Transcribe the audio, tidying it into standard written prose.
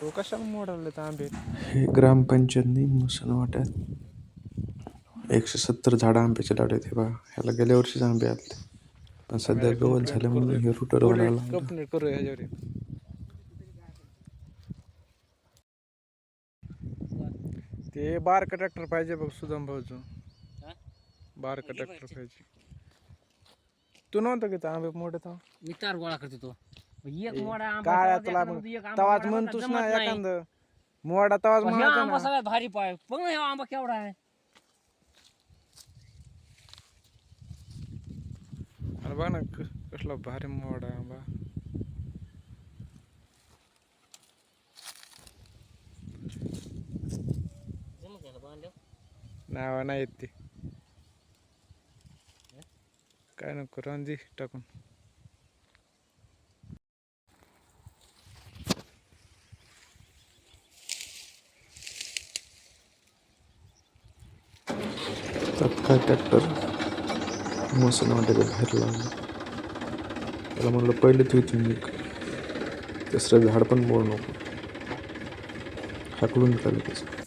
तो कशाला मोडाले तर आंबे? हे ग्रामपंचायतनी मसन वाट्यात 170 झाडं आंब्याचे लावले ते बा. ह्याला गेल्या वर्षीच आंबे आले पण सध्या गवत झाल्यामुळे हे रुटरवाला लावलं. कंप्लीट करू ह्याच्यावर. ते बारका ट्रॅक्टर पाहिजे बघ सुदाम भाऊचं. बारका ट्रॅक्टर पाहिजे. तू नव्हतं की आंबे मोठे तर मी तार गोळा करते तो एक मोडा आंबा काय तवाच तुला एखादा म्हणतो एक आंबा तवाच मोडा म्हणतोस जमत ना नाही. एखादं मोडा तवाच पण ह्या म्हणायचा आंबा ना. सगळ्यात भारी पाय पण ह्या आंबा केवढा आहे. अरे बघ ना कसला भारी मोडा आंबा. जमत याला बांधल्यावर. नावा नाही येत ते. काय नको रांदी टाकून. काय ट्रॅक्टर मसन वाट्याच्या बाहेर लावलं. त्याला म्हणलं पहिले तू इथून निघ, तिसरं झाड पण मोड नको. हाकलून निघालं त्याचं.